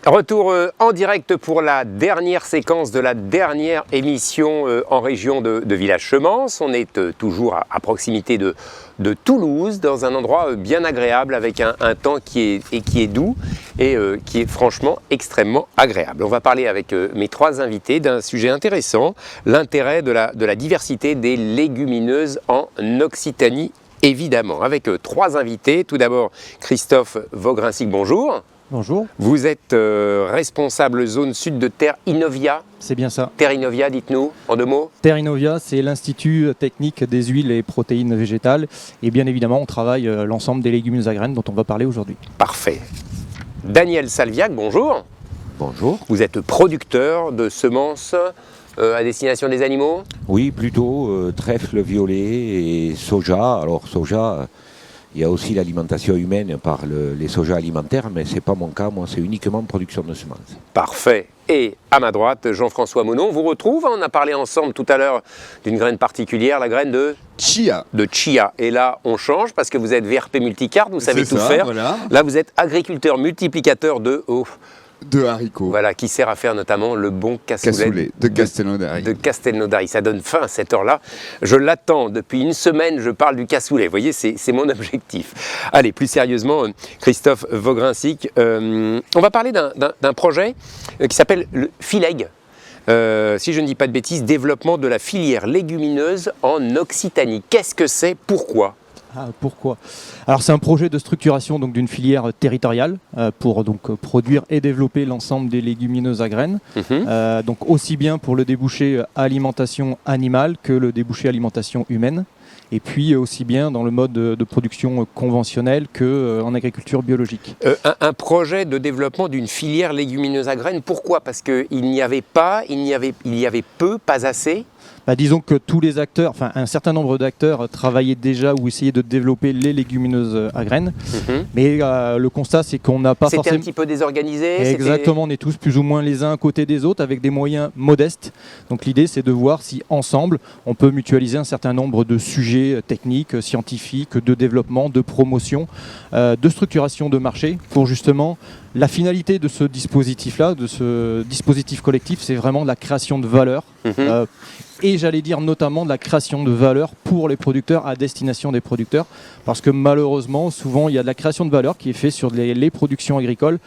Retour en direct pour la dernière séquence de la dernière émission en région de Villars-Chemance. On est toujours à proximité de Toulouse, dans un endroit bien agréable avec un temps qui est doux et qui est franchement extrêmement agréable. On va parler avec mes trois invités d'un sujet intéressant, l'intérêt de la diversité des légumineuses en Occitanie, évidemment. Avec trois invités, tout d'abord Christophe Vaugrincic, bonjour. Bonjour. Vous êtes responsable zone sud de Terre Innovia. C'est bien ça. Terre Innovia, dites-nous en deux mots. Terre Innovia, c'est l'Institut technique des huiles et protéines végétales. Et bien évidemment, on travaille l'ensemble des légumineuses à graines dont on va parler aujourd'hui. Parfait. Daniel Salviac, bonjour. Bonjour. Vous êtes producteur de semences à destination des animaux? Oui, plutôt trèfle violet et soja. Alors soja, il y a aussi l'alimentation humaine par les sojas alimentaires, mais ce n'est pas mon cas. Moi, c'est uniquement production de semences. Parfait. Et à ma droite, Jean-François Monod. On vous retrouve. On a parlé ensemble tout à l'heure d'une graine particulière, la graine de chia. De chia. Et là, on change parce que vous êtes VRP multicarte, vous savez tout ça, faire. Voilà. Là, vous êtes agriculteur multiplicateur de haricots. Voilà, qui sert à faire notamment le bon cassoulet de Castelnaudary. De Castelnaudary. Ça donne faim à cette heure-là. Je l'attends depuis une semaine, je parle du cassoulet. Vous voyez, c'est mon objectif. Allez, plus sérieusement, Christophe Vaugrincic, on va parler d'un projet qui s'appelle le FILEG. Si je ne dis pas de bêtises, développement de la filière légumineuse en Occitanie. Qu'est-ce que c'est? Pourquoi? Pourquoi? Alors c'est un projet de structuration donc, d'une filière territoriale pour donc, produire et développer l'ensemble des légumineuses à graines. Donc aussi bien pour le débouché alimentation animale que le débouché alimentation humaine. Et puis aussi bien dans le mode de production conventionnel qu'en agriculture biologique. Un projet de développement d'une filière légumineuse à graines, pourquoi? Parce qu'il n'y avait peu, pas assez. Disons que tous les acteurs, enfin un certain nombre d'acteurs travaillaient déjà ou essayaient de développer les légumineuses à graines. Mais le constat, c'est qu'on n'a pas forcément... C'était un petit peu désorganisé. Exactement, on est tous plus ou moins les uns à côté des autres avec des moyens modestes. Donc l'idée, c'est de voir si ensemble, on peut mutualiser un certain nombre de sujets techniques, scientifiques, de développement, de promotion, de structuration de marché pour justement... La finalité de ce dispositif-là, de ce dispositif collectif, c'est vraiment de la création de valeur. Et j'allais dire notamment de la création de valeur pour les producteurs, à destination des producteurs. Parce que malheureusement, souvent, il y a de la création de valeur qui est faite sur les productions agricoles.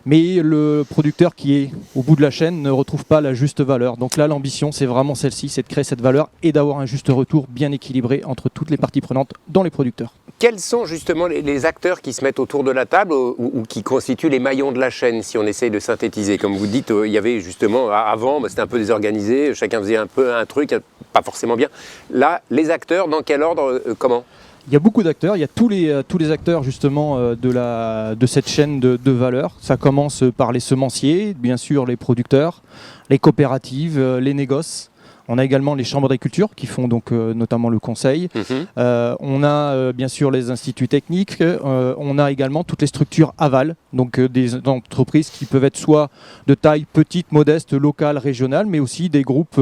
Mais le producteur qui est au bout de la chaîne ne retrouve pas la juste valeur. Donc là, l'ambition, c'est vraiment celle-ci, c'est de créer cette valeur et d'avoir un juste retour bien équilibré entre toutes les parties prenantes, dont les producteurs. Quels sont justement les acteurs qui se mettent autour de la table ou qui constituent les maillons de la chaîne, si on essaye de synthétiser? Comme vous dites, il y avait justement, avant, c'était un peu désorganisé, chacun faisait un peu un truc, pas forcément bien. Là, les acteurs, dans quel ordre, comment? Il y a beaucoup d'acteurs, il y a tous les acteurs justement de cette chaîne de valeur. Ça commence par les semenciers, bien sûr les producteurs, les coopératives, les négoces. On a également les chambres d'agriculture qui font donc notamment le conseil. On a bien sûr les instituts techniques. On a également toutes les structures aval, donc des entreprises qui peuvent être soit de taille petite, modeste, locale, régionale, mais aussi des groupes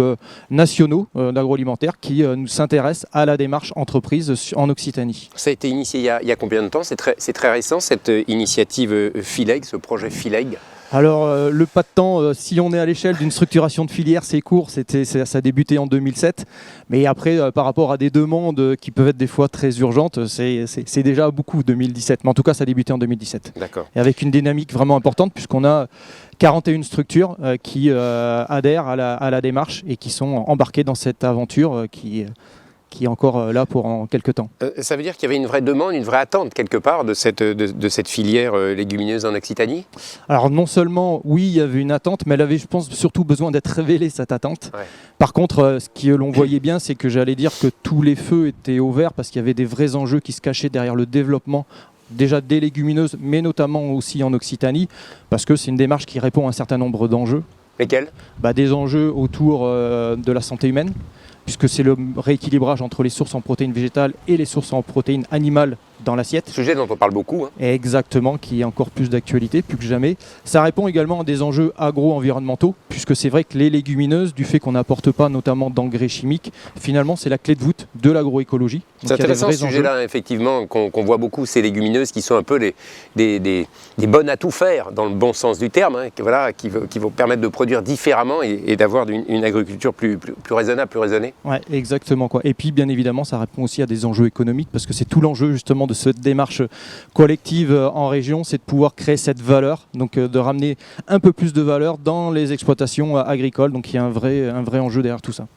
nationaux d'agroalimentaire qui s'intéressent à la démarche entreprise en Occitanie. Ça a été initié il y a combien de temps? C'est très récent cette initiative FILEG, ce projet FILEG? Alors le pas de temps, si on est à l'échelle d'une structuration de filière, c'est court, ça a débuté en 2007, mais après par rapport à des demandes qui peuvent être des fois très urgentes, c'est déjà beaucoup 2017, mais en tout cas ça a débuté en 2017. D'accord. Et avec une dynamique vraiment importante puisqu'on a 41 structures qui adhèrent à la démarche et qui sont embarquées dans cette aventure qui est encore là pour quelques temps. Ça veut dire qu'il y avait une vraie demande, une vraie attente quelque part de cette filière légumineuse en Occitanie? Alors non seulement, oui, il y avait une attente, mais elle avait, je pense, surtout besoin d'être révélée, cette attente. Ouais. Par contre, ce que l'on voyait bien, c'est que j'allais dire que tous les feux étaient au vert parce qu'il y avait des vrais enjeux qui se cachaient derrière le développement déjà des légumineuses, mais notamment aussi en Occitanie, parce que c'est une démarche qui répond à un certain nombre d'enjeux. Lesquels? Des enjeux autour de la santé humaine, puisque c'est le rééquilibrage entre les sources en protéines végétales et les sources en protéines animales dans l'assiette. Sujet dont on parle beaucoup. Exactement, qui est encore plus d'actualité, plus que jamais. Ça répond également à des enjeux agro-environnementaux, puisque c'est vrai que les légumineuses, du fait qu'on n'apporte pas notamment d'engrais chimiques, finalement c'est la clé de voûte de l'agroécologie. C'est intéressant ce sujet-là, effectivement, qu'on voit beaucoup, ces légumineuses qui sont un peu des bonnes à tout faire, dans le bon sens du terme, qui vont permettre de produire différemment et d'avoir une agriculture plus raisonnable, plus raisonnée. Ouais, exactement, quoi. Et puis bien évidemment, ça répond aussi à des enjeux économiques, parce que c'est tout l'enjeu justement de cette démarche collective en région, c'est de pouvoir créer cette valeur, donc de ramener un peu plus de valeur dans les exploitations agricoles. Donc il y a un vrai enjeu derrière tout ça.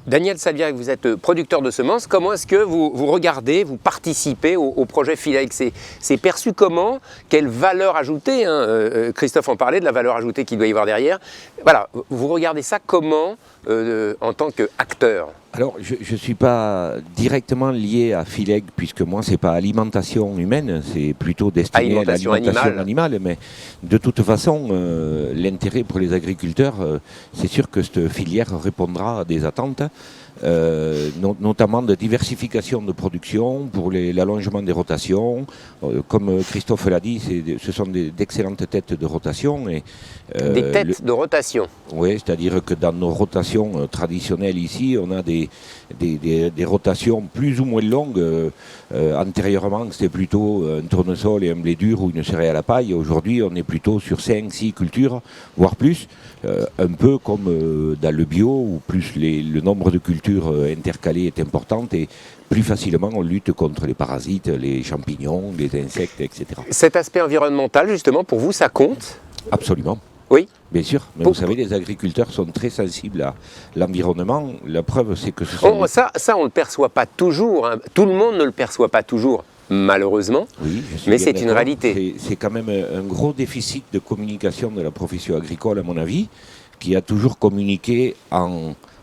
Daniel Salviac, vous êtes producteur de semences. Comment est-ce que vous regardez, vous participez au projet Phileg? C'est perçu comment? Quelle valeur ajoutée, Christophe en parlait de la valeur ajoutée qu'il doit y avoir derrière. Voilà, vous regardez ça comment en tant qu'acteur? Alors, je ne suis pas directement lié à Phileg, puisque moi, ce n'est pas alimentation humaine, c'est plutôt destiné à l'alimentation animale. Mais de toute façon, l'intérêt pour les agriculteurs, c'est sûr que cette filière répondra à des attentes, notamment de diversification de production, pour l'allongement des rotations. Comme Christophe l'a dit, ce sont d'excellentes têtes de rotation. Des têtes de rotation? Oui, c'est-à-dire que dans nos rotations traditionnelles ici, on a des rotations plus ou moins longues. Antérieurement, c'était plutôt un tournesol et un blé dur ou une céréale à paille. Aujourd'hui, on est plutôt sur 5-6 cultures, voire plus. Un peu comme dans le bio, où plus le nombre de cultures intercalées est important et plus facilement on lutte contre les parasites, les champignons, les insectes, etc. Cet aspect environnemental, justement, pour vous, ça compte? Absolument. Oui. Bien sûr, mais vous savez, les agriculteurs sont très sensibles à l'environnement. La preuve, c'est que ce sont... Ça, on ne le perçoit pas toujours. Tout le monde ne le perçoit pas toujours, malheureusement. Oui, mais c'est une réalité. C'est quand même un gros déficit de communication de la profession agricole, à mon avis, qui a toujours communiqué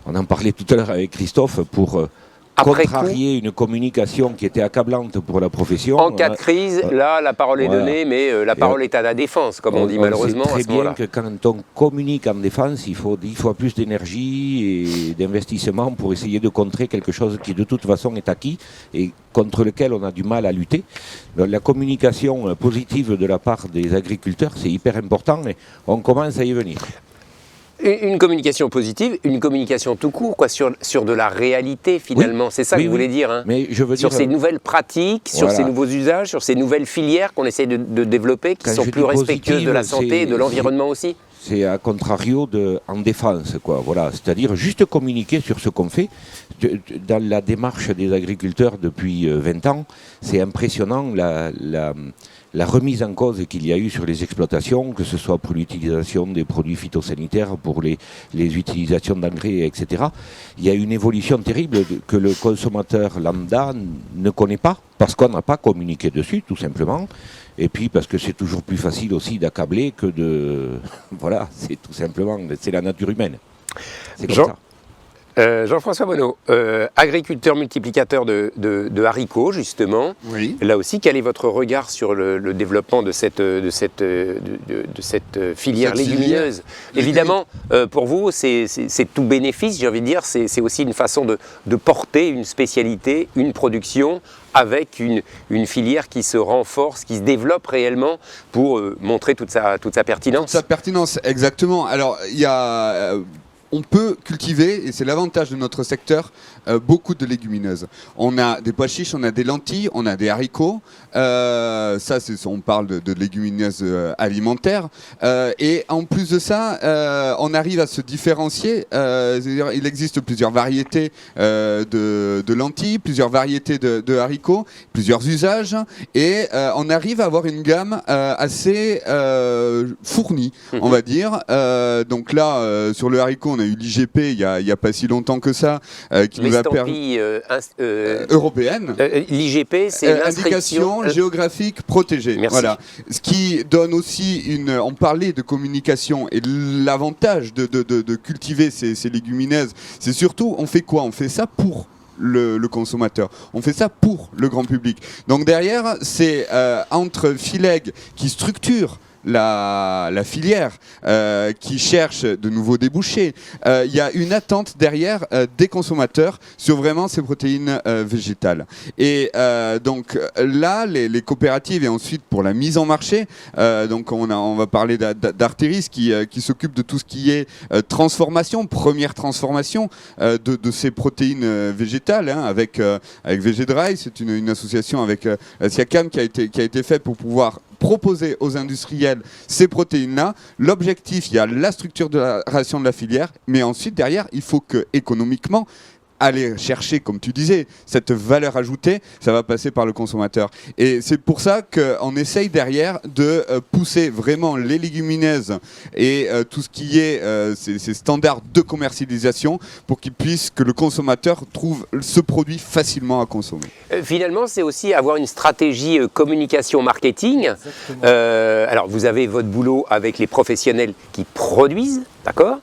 on en parlait tout à l'heure avec Christophe, pour... contrarier une communication qui était accablante pour la profession. En cas de crise, là, la parole est donnée, mais la parole est à la défense, comme on dit malheureusement. C'est très bien que quand on communique en défense, il faut 10 fois plus d'énergie et d'investissement pour essayer de contrer quelque chose qui de toute façon est acquis et contre lequel on a du mal à lutter. Donc, la communication positive de la part des agriculteurs, c'est hyper important et on commence à y venir. Une communication positive, une communication tout court, sur de la réalité finalement. Oui, c'est ça que vous voulez dire. Mais je veux sur ces nouvelles pratiques, sur ces nouveaux usages, sur ces nouvelles filières qu'on essaie de développer, qui sont plus respectueuses de la santé et de l'environnement aussi. C'est à contrario en défense, quoi. Voilà, c'est-à-dire juste communiquer sur ce qu'on fait. Dans la démarche des agriculteurs depuis 20 ans, c'est impressionnant la remise en cause qu'il y a eu sur les exploitations, que ce soit pour l'utilisation des produits phytosanitaires, pour les utilisations d'engrais, etc. Il y a une évolution terrible que le consommateur lambda ne connaît pas, parce qu'on n'a pas communiqué dessus, tout simplement. Et puis parce que c'est toujours plus facile aussi d'accabler que de... Voilà, c'est tout simplement, c'est la nature humaine. C'est comme ça. Jean-François Bonneau, agriculteur multiplicateur de haricots, justement. Oui. Là aussi, quel est votre regard sur le développement de cette filière légumineuse? Évidemment, pour vous, c'est tout bénéfice, j'ai envie de dire. C'est aussi une façon de porter une spécialité, une production, avec une filière qui se renforce, qui se développe réellement pour montrer toute sa pertinence. Toute sa pertinence, exactement. Alors, il y a... on peut cultiver, et c'est l'avantage de notre secteur, beaucoup de légumineuses. On a des pois chiches, on a des lentilles, on a des haricots. On parle de légumineuses alimentaires. Et en plus de ça, on arrive à se différencier. C'est-à-dire, il existe plusieurs variétés de lentilles, plusieurs variétés de haricots, plusieurs usages. Et on arrive à avoir une gamme assez fournie, on va dire. Donc là, sur le haricot, on a eu l'IGP il y a pas si longtemps que ça, qui nous a permis européenne. L'IGP, c'est l'indication géographique protégée. Merci. Voilà. Ce qui donne aussi on parlait de communication et l'avantage de cultiver ces légumineuses, c'est surtout, on fait quoi? On fait ça pour le consommateur. On fait ça pour le grand public. Donc derrière, c'est entre Phileg qui structure la filière qui cherche de nouveaux débouchés. Il y a une attente derrière des consommateurs sur vraiment ces protéines végétales. Et donc là, les coopératives et ensuite pour la mise en marché, donc on va parler d'Arteris qui s'occupe de tout ce qui est transformation, première transformation de ces protéines végétales avec Végedry. C'est une association avec Siakam qui a été fait pour pouvoir proposer aux industriels ces protéines-là. L'objectif, il y a la structure de la ration de la filière, mais ensuite derrière, il faut que économiquement aller chercher, comme tu disais, cette valeur ajoutée, ça va passer par le consommateur. Et c'est pour ça qu'on essaye derrière de pousser vraiment les légumineuses et tout ce qui est ces standards de commercialisation pour que le consommateur trouve ce produit facilement à consommer. Finalement, c'est aussi avoir une stratégie communication marketing. Alors, vous avez votre boulot avec les professionnels qui produisent, d'accord,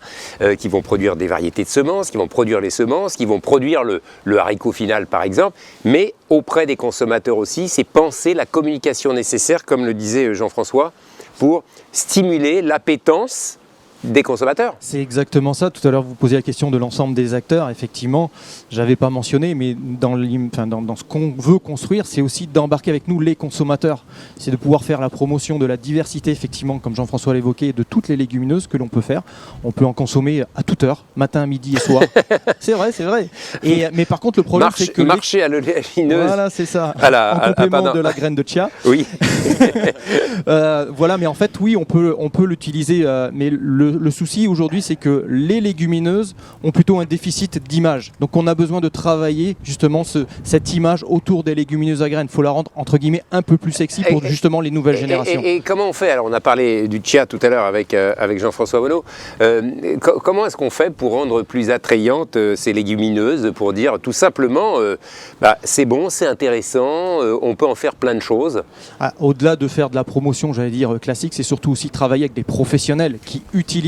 qui vont produire des variétés de semences, qui vont produire les semences, qui vont produire le haricot final par exemple, mais auprès des consommateurs aussi, c'est penser la communication nécessaire, comme le disait Jean-François, pour stimuler l'appétence des consommateurs. C'est exactement ça. Tout à l'heure, vous posiez la question de l'ensemble des acteurs. Effectivement, je n'avais pas mentionné, mais dans ce qu'on veut construire, c'est aussi d'embarquer avec nous les consommateurs. C'est de pouvoir faire la promotion de la diversité, effectivement, comme Jean-François l'évoquait, de toutes les légumineuses que l'on peut faire. On peut en consommer à toute heure, matin, midi et soir. C'est vrai, c'est vrai. Mais par contre, le problème, c'est que... Marcher à l'oléagineuse. Voilà, c'est ça. En complément de la graine de chia. Oui. Voilà, mais en fait, oui, on peut l'utiliser, mais le souci aujourd'hui, c'est que les légumineuses ont plutôt un déficit d'image. Donc on a besoin de travailler justement cette image autour des légumineuses à graines. Il faut la rendre entre guillemets un peu plus sexy pour justement les nouvelles générations. Et comment on fait? Alors on a parlé du chia tout à l'heure avec Jean-François Bonneau. Comment est-ce qu'on fait pour rendre plus attrayantes ces légumineuses, pour dire tout simplement c'est bon, c'est intéressant, on peut en faire plein de choses? Au-delà de faire de la promotion, j'allais dire classique, c'est surtout aussi travailler avec des professionnels qui utilisent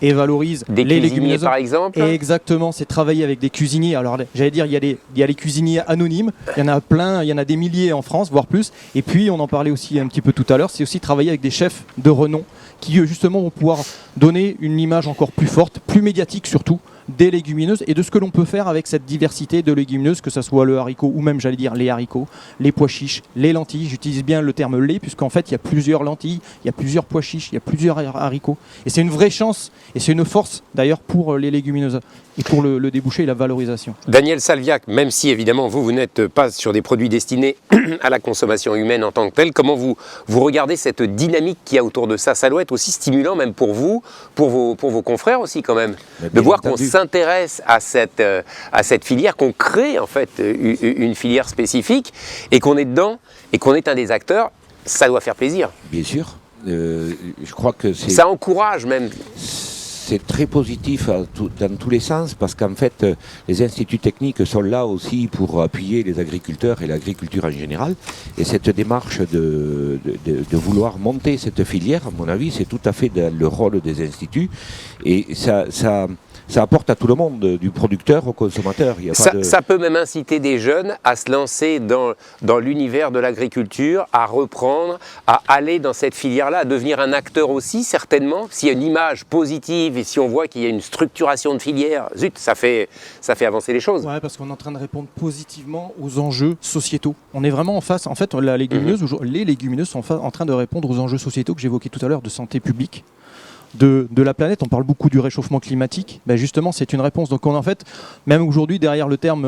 et valorisent les légumineuses par exemple. Et exactement, c'est travailler avec des cuisiniers. Alors j'allais dire, il y a les cuisiniers anonymes, il y en a plein, il y en a des milliers en France, voire plus. Et puis on en parlait aussi un petit peu tout à l'heure, c'est aussi travailler avec des chefs de renom qui justement vont pouvoir donner une image encore plus forte, plus médiatique surtout, des légumineuses et de ce que l'on peut faire avec cette diversité de légumineuses, que ce soit le haricot ou même, j'allais dire, les haricots, les pois chiches, les lentilles. J'utilise bien le terme lait puisqu'en fait il y a plusieurs lentilles, il y a plusieurs pois chiches, il y a plusieurs haricots. Et c'est une vraie chance et c'est une force d'ailleurs pour les légumineuses et pour le débouché et la valorisation. Daniel Salviac, même si évidemment vous n'êtes pas sur des produits destinés à la consommation humaine en tant que telle, comment vous regardez cette dynamique qu'il y a autour de ça? Ça doit être aussi stimulant même pour vous, pour vos confrères aussi quand même, de voir qu'on s'intéresse à cette filière, qu'on crée en fait une filière spécifique et qu'on est dedans et qu'on est un des acteurs. Ça doit faire plaisir. Bien sûr. Je crois que c'est... Ça encourage même. C'est très positif dans tous les sens parce qu'en fait, les instituts techniques sont là aussi pour appuyer les agriculteurs et l'agriculture en général. Et cette démarche de vouloir monter cette filière, à mon avis, c'est tout à fait dans le rôle des instituts. Et ça apporte à tout le monde, du producteur au consommateur. Ça peut même inciter des jeunes à se lancer dans l'univers de l'agriculture, à reprendre, à aller dans cette filière-là, à devenir un acteur aussi, certainement. S'il y a une image positive et si on voit qu'il y a une structuration de filière, zut, ça fait avancer les choses. Ouais, parce qu'on est en train de répondre positivement aux enjeux sociétaux. On est vraiment en face. En fait, les légumineuses sont en train de répondre aux enjeux sociétaux que j'évoquais tout à l'heure, de santé publique. De la planète, on parle beaucoup du réchauffement climatique, justement c'est une réponse. Donc en fait, même aujourd'hui derrière le terme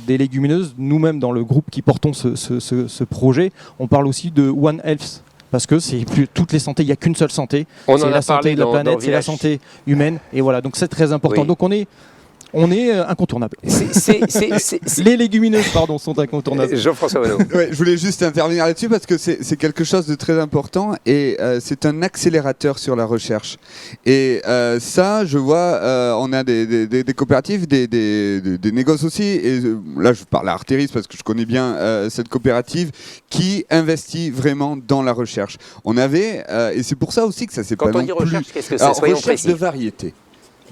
des légumineuses, nous-mêmes dans le groupe qui portons ce projet, on parle aussi de One Health. Parce que c'est plus toutes les santé, il n'y a qu'une seule santé. C'est la santé de la planète, c'est la santé humaine. Et voilà, donc c'est très important. Oui. Donc on est incontournable. Les légumineuses, sont incontournables. Jean-François Bonneau. Ouais, je voulais juste intervenir là-dessus parce que c'est quelque chose de très important et c'est un accélérateur sur la recherche. Et ça, je vois, on a des coopératives, des négoces aussi. Et là, je parle à Arteris parce que je connais bien cette coopérative qui investit vraiment dans la recherche. On avait, et c'est pour ça aussi que ça s'est pas non plus... Quand on dit recherche, qu'est-ce que c'est? Soyons recherche précis. De variété.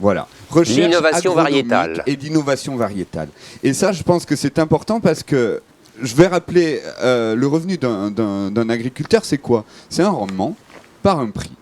Voilà, recherche l'innovation variétale. Et d'innovation variétale. Et ça, je pense que c'est important parce que je vais rappeler le revenu d'un agriculteur, c'est quoi? C'est un rendement par un prix.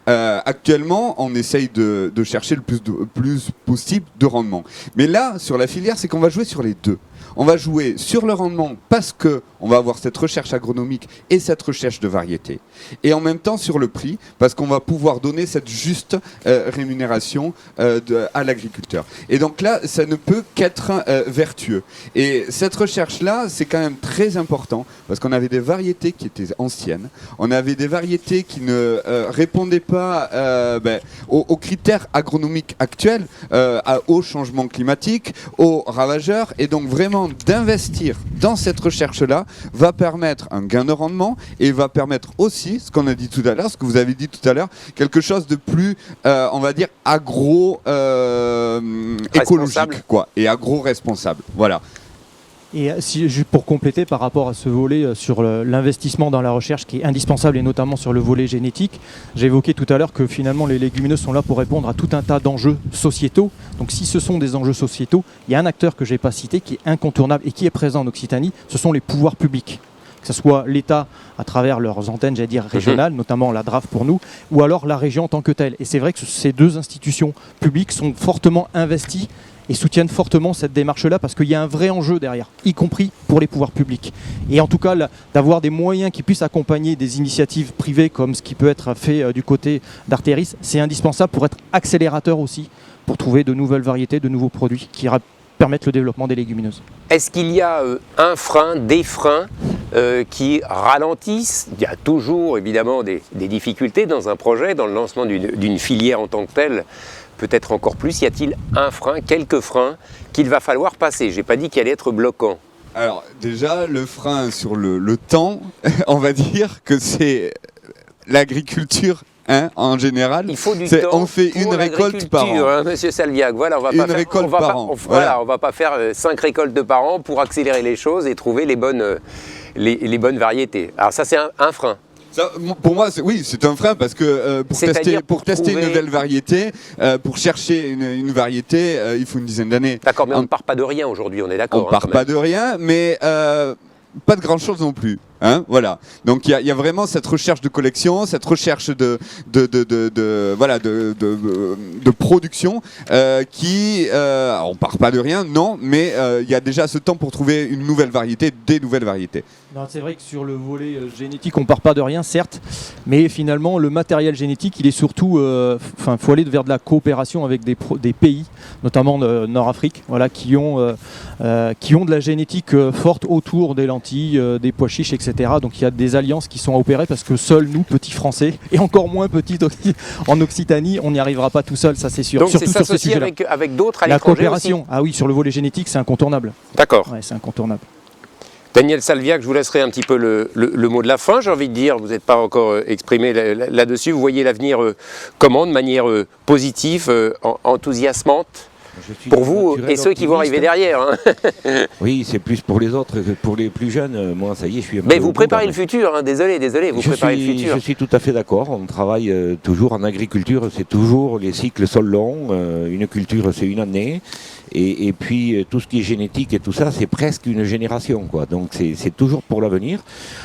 Actuellement, on essaye de chercher le plus possible de rendement. Mais là, sur la filière, c'est qu'on va jouer sur les deux. On va jouer sur le rendement parce qu'on va avoir cette recherche agronomique et cette recherche de variété. Et en même temps sur le prix parce qu'on va pouvoir donner cette juste rémunération à l'agriculteur. Et donc là, ça ne peut qu'être vertueux. Et cette recherche-là, c'est quand même très important parce qu'on avait des variétés qui étaient anciennes. On avait des variétés qui ne répondaient pas aux critères agronomiques actuels, au changement climatique, aux ravageurs. Et donc vraiment d'investir dans cette recherche-là va permettre un gain de rendement et va permettre aussi, ce qu'on a dit tout à l'heure, ce que vous avez dit tout à l'heure, quelque chose de plus, on va dire, agro-écologique, quoi, et agro-responsable. Voilà. Et juste pour compléter par rapport à ce volet sur l'investissement dans la recherche qui est indispensable et notamment sur le volet génétique, j'ai évoqué tout à l'heure que finalement les légumineuses sont là pour répondre à tout un tas d'enjeux sociétaux. Donc si ce sont des enjeux sociétaux, il y a un acteur que je n'ai pas cité qui est incontournable et qui est présent en Occitanie, ce sont les pouvoirs publics. Que ce soit l'État à travers leurs antennes, j'allais dire régionales, notamment la DRAF pour nous, ou alors la région en tant que telle. Et c'est vrai que ces deux institutions publiques sont fortement investies et soutiennent fortement cette démarche-là parce qu'il y a un vrai enjeu derrière, y compris pour les pouvoirs publics. Et en tout cas, d'avoir des moyens qui puissent accompagner des initiatives privées comme ce qui peut être fait du côté d'Artéris, c'est indispensable pour être accélérateur aussi, pour trouver de nouvelles variétés, de nouveaux produits qui permettent le développement des légumineuses. Est-ce qu'il y a un frein, des freins qui ralentissent? Il y a toujours évidemment des difficultés dans un projet, dans le lancement d'une filière en tant que telle. Peut-être encore plus, y a-t-il un frein, quelques freins qu'il va falloir passer? Je n'ai pas dit qu'il allait être bloquant. Alors déjà, le frein sur le temps, on va dire que c'est l'agriculture en général. Il faut du temps. On fait une récolte par an. Hein, Monsieur Salviac, voilà, on va une récolte par an. On va pas faire 5 récoltes par an pour accélérer les choses et trouver les bonnes variétés. Alors ça, c'est un frein. Ça, pour moi, oui, c'est un frein parce que pour tester une nouvelle variété, pour chercher une variété, il faut une dizaine d'années. D'accord, mais on ne part pas de rien aujourd'hui, on est d'accord. On ne part pas de rien, mais pas de grand-chose non plus. Hein, voilà. Donc il y a vraiment cette recherche de collection, cette recherche de production qui, on part pas de rien, non, mais il y a déjà ce temps pour trouver une nouvelle variété, des nouvelles variétés. C'est vrai que sur le volet génétique, on part pas de rien, certes, mais finalement le matériel génétique, il est surtout, faut aller vers de la coopération avec des pays, notamment Nord-Afrique, voilà, qui ont de la génétique forte autour des lentilles, des pois chiches, etc. Donc il y a des alliances qui sont à opérer parce que seuls nous, petits Français, et encore moins petits en Occitanie, on n'y arrivera pas tout seul, ça c'est sûr. Donc surtout c'est sur ces s'associer avec d'autres à la l'étranger coopération, aussi. ah oui, sur le volet génétique, c'est incontournable. D'accord. Ouais, c'est incontournable. Daniel Salviac, je vous laisserai un petit peu le mot de la fin, j'ai envie de dire, vous n'êtes pas encore exprimé là-dessus, vous voyez l'avenir comment, de manière positive, enthousiasmante pour vous et ceux qui vont arriver derrière. Hein. Oui, c'est plus pour les autres que pour les plus jeunes. Moi, ça y est, je suis un peu... Mais vous préparez le futur, hein. désolé, vous préparez le futur. Je suis tout à fait d'accord. On travaille toujours en agriculture, c'est toujours les cycles sont longs. Une culture, c'est une année. Et puis, tout ce qui est génétique et tout ça, c'est presque une génération, quoi. Donc, c'est toujours pour l'avenir.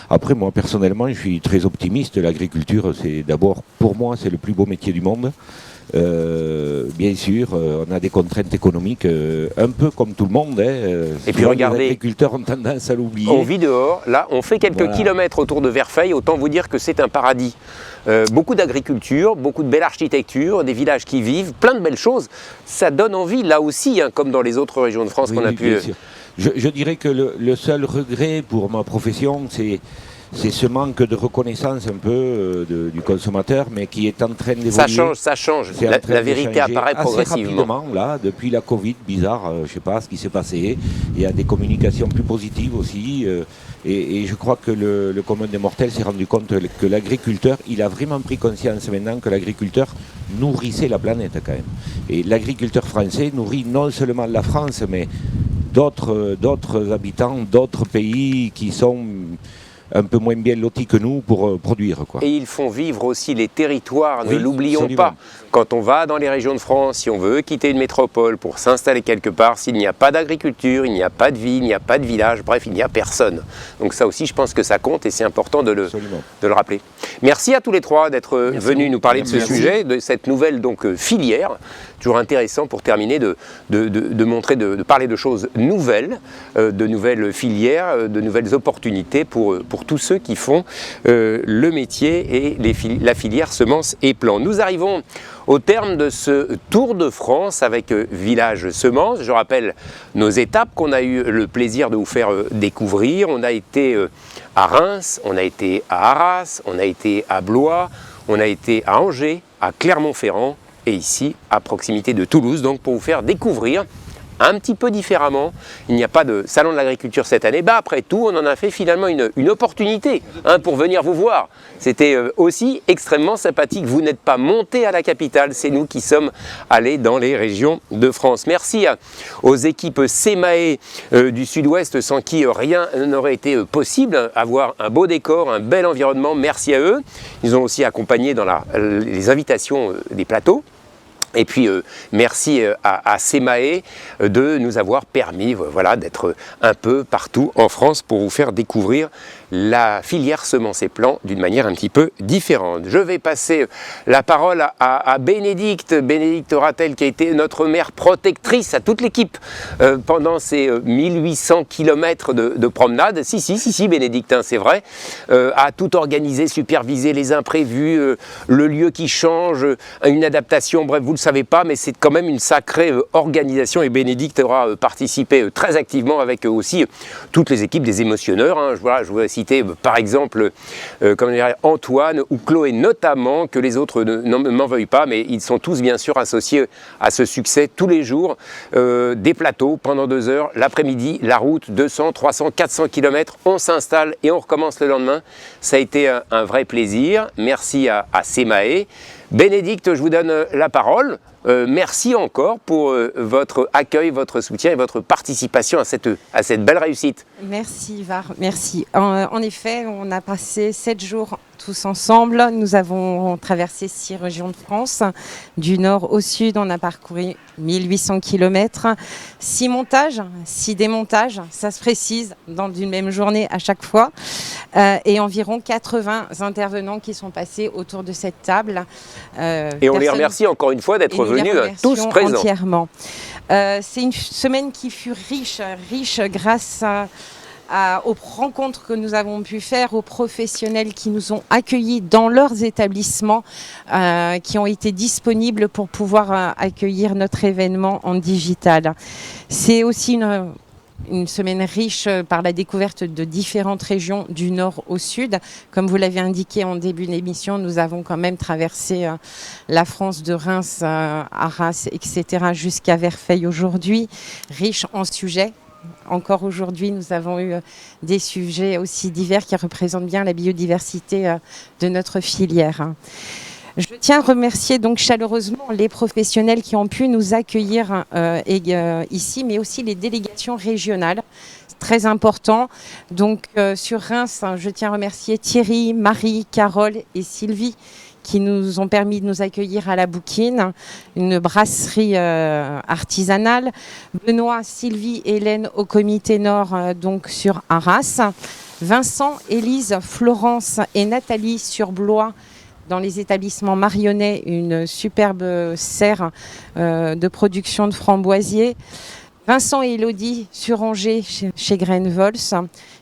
Après, moi, personnellement, je suis très optimiste. L'agriculture, c'est d'abord, pour moi, c'est le plus beau métier du monde. Bien sûr, on a des contraintes économiques, un peu comme tout le monde. Et puis regardez, les agriculteurs ont tendance à l'oublier. On vit dehors, là, on fait quelques kilomètres autour de Verfeil, autant vous dire que c'est un paradis. Beaucoup d'agriculture, beaucoup de belle architecture, des villages qui vivent, plein de belles choses. Ça donne envie, là aussi, hein, comme dans les autres régions de France qu'on a pu... Je dirais que le seul regret pour ma profession, c'est ce manque de reconnaissance un peu du consommateur, mais qui est en train d'évoluer. Ça change. La vérité apparaît progressivement. Rapidement, là, depuis la Covid, bizarre, je ne sais pas ce qui s'est passé. Il y a des communications plus positives aussi. Et je crois que le commun des mortels s'est rendu compte que l'agriculteur, il a vraiment pris conscience maintenant que l'agriculteur nourrissait la planète quand même. Et l'agriculteur français nourrit non seulement la France, mais d'autres habitants, d'autres pays qui sont... un peu moins bien lotis que nous pour produire, quoi. Et ils font vivre aussi les territoires, ne Oui, l'oublions absolument. pas. Quand on va dans les régions de France, si on veut quitter une métropole pour s'installer quelque part, s'il n'y a pas d'agriculture, il n'y a pas de vie, il n'y a pas de village, bref, il n'y a personne. Donc ça aussi, je pense que ça compte et c'est important de le rappeler. Merci à tous les trois d'être venus nous parler de ce sujet, de cette nouvelle filière. Toujours intéressant pour terminer de montrer, de parler de choses nouvelles, de nouvelles filières, de nouvelles opportunités pour tous ceux qui font le métier et la filière semences et plants. Nous arrivons au terme de ce tour de France avec Village Semences. Je rappelle nos étapes qu'on a eu le plaisir de vous faire découvrir. On a été à Reims, on a été à Arras, on a été à Blois, on a été à Angers, à Clermont-Ferrand et ici à proximité de Toulouse, donc pour vous faire découvrir un petit peu différemment. Il n'y a pas de salon de l'agriculture cette année. Après tout, on en a fait finalement une opportunité pour venir vous voir. C'était aussi extrêmement sympathique. Vous n'êtes pas monté à la capitale, c'est nous qui sommes allés dans les régions de France. Merci aux équipes SEMAE du Sud-Ouest sans qui rien n'aurait été possible. Avoir un beau décor, un bel environnement, merci à eux. Ils ont aussi accompagné dans les invitations des plateaux. Et puis merci à SEMAE de nous avoir permis d'être un peu partout en France pour vous faire découvrir la filière semences et plants d'une manière un petit peu différente. Je vais passer la parole à Bénédicte Ratel qui a été notre mère protectrice à toute l'équipe pendant ces 1800 km de promenade. Si Bénédicte, c'est vrai, a tout organisé, supervisé les imprévus, le lieu qui change, une adaptation, bref, vous le savez pas, mais c'est quand même une sacrée organisation et Bénédicte aura participé très activement avec aussi toutes les équipes des émotionneurs. Je voudrais citer par exemple Antoine ou Chloé notamment, que les autres ne m'en veuillent pas, mais ils sont tous bien sûr associés à ce succès tous les jours. Des plateaux pendant 2 heures, l'après-midi, la route, 200, 300, 400 km, on s'installe et on recommence le lendemain. Ça a été un vrai plaisir. Merci à SEMAE. Bénédicte, je vous donne la parole. Merci encore pour votre accueil, votre soutien et votre participation à cette belle réussite. Merci Var, merci. En effet, on a passé 7 jours tous ensemble. Nous avons traversé 6 régions de France. Du nord au sud, on a parcouru 1800 km. 6 montages, 6 démontages, ça se précise, dans une même journée à chaque fois. Et environ 80 intervenants qui sont passés autour de cette table. Et on les remercie encore une fois d'être venus tous présents. Entièrement. C'est une semaine qui fut riche grâce aux rencontres que nous avons pu faire, aux professionnels qui nous ont accueillis dans leurs établissements, qui ont été disponibles pour pouvoir accueillir notre événement en digital. C'est aussi une semaine riche par la découverte de différentes régions du nord au sud. Comme vous l'avez indiqué en début d'émission, nous avons quand même traversé la France de Reims, Arras, etc. jusqu'à Verfeil aujourd'hui, riche en sujets. Encore aujourd'hui, nous avons eu des sujets aussi divers qui représentent bien la biodiversité de notre filière. Je tiens à remercier donc chaleureusement les professionnels qui ont pu nous accueillir ici, mais aussi les délégations régionales. C'est très important. Donc sur Reims, je tiens à remercier Thierry, Marie, Carole et Sylvie qui nous ont permis de nous accueillir à la Bouquine, une brasserie artisanale. Benoît, Sylvie, Hélène au comité Nord, donc sur Arras. Vincent, Élise, Florence et Nathalie sur Blois, dans les établissements Marionnais, une superbe serre de production de framboisiers. Vincent et Élodie sur Angers chez Grainvols.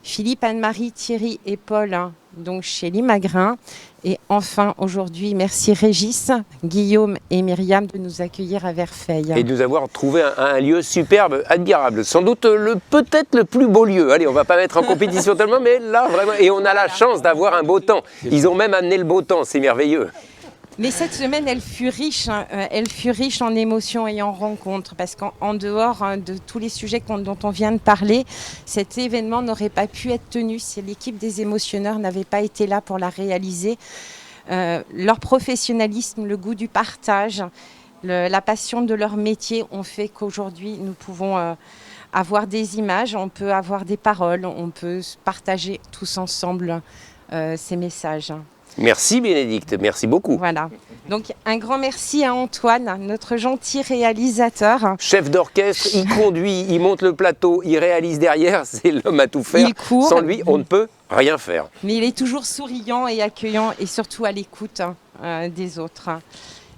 Philippe, Anne-Marie, Thierry et Paul donc chez Limagrin. Et enfin, aujourd'hui, merci Régis, Guillaume et Myriam de nous accueillir à Verfeil. Et de nous avoir trouvé un lieu superbe, admirable. Sans doute peut-être le plus beau lieu. Allez, on ne va pas mettre en compétition tellement, mais là, vraiment. Et on a la chance d'avoir un beau temps. Ils ont même amené le beau temps, c'est merveilleux. Mais cette semaine, elle fut riche en émotions et en rencontres, parce qu'en dehors de tous les sujets dont on vient de parler, cet événement n'aurait pas pu être tenu si l'équipe des émotionneurs n'avait pas été là pour la réaliser. Leur professionnalisme, le goût du partage, la passion de leur métier ont fait qu'aujourd'hui, nous pouvons avoir des images, on peut avoir des paroles, on peut partager tous ensemble ces messages. Merci Bénédicte, merci beaucoup. Voilà. Donc un grand merci à Antoine, notre gentil réalisateur. Chef d'orchestre, il conduit, il monte le plateau, il réalise derrière, c'est l'homme à tout faire. Il court. Sans lui, on ne peut rien faire. Mais il est toujours souriant et accueillant et surtout à l'écoute des autres.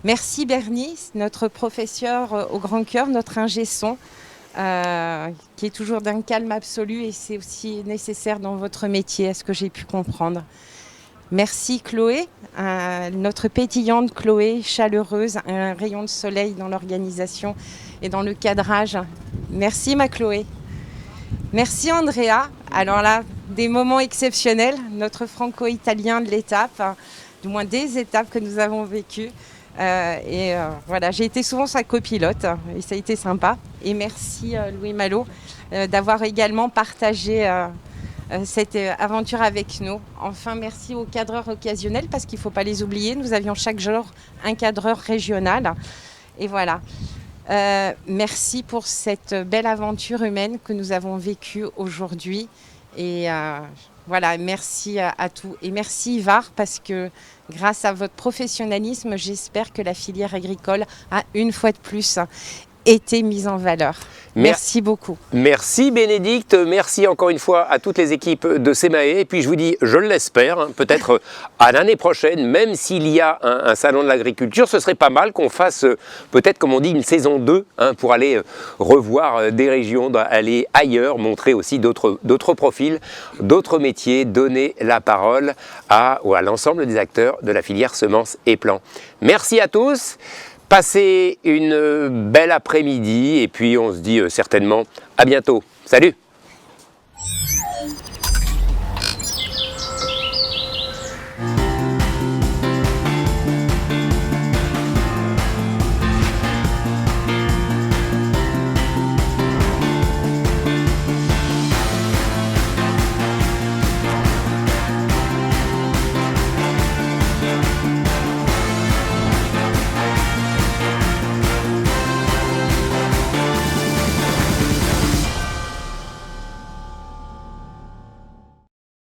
Merci Bernie, notre professeur au grand cœur, notre ingé son, qui est toujours d'un calme absolu et c'est aussi nécessaire dans votre métier, à ce que j'ai pu comprendre. Merci Chloé, notre pétillante Chloé, chaleureuse, un rayon de soleil dans l'organisation et dans le cadrage. Merci ma Chloé. Merci Andrea. Alors là, des moments exceptionnels, notre franco-italien de l'étape, du moins des étapes que nous avons vécues. Voilà, j'ai été souvent sa copilote et ça a été sympa. Et merci Louis Malo d'avoir également partagé cette aventure avec nous. Enfin, merci aux cadreurs occasionnels parce qu'il ne faut pas les oublier. Nous avions chaque jour un cadreur régional. Et voilà. Merci pour cette belle aventure humaine que nous avons vécue aujourd'hui. Et voilà, merci à tous. Et merci Ivar parce que grâce à votre professionnalisme, j'espère que la filière agricole a une fois de plus été mise en valeur. Merci beaucoup. Merci Bénédicte, merci encore une fois à toutes les équipes de SEMAE. Et puis je vous dis, je l'espère, peut-être à l'année prochaine, même s'il y a un salon de l'agriculture, ce serait pas mal qu'on fasse peut-être, comme on dit, une saison 2 pour aller revoir des régions, aller ailleurs, montrer aussi d'autres profils, d'autres métiers, donner la parole à l'ensemble des acteurs de la filière semences et plants. Merci à tous. Passez une belle après-midi et puis on se dit certainement à bientôt. Salut!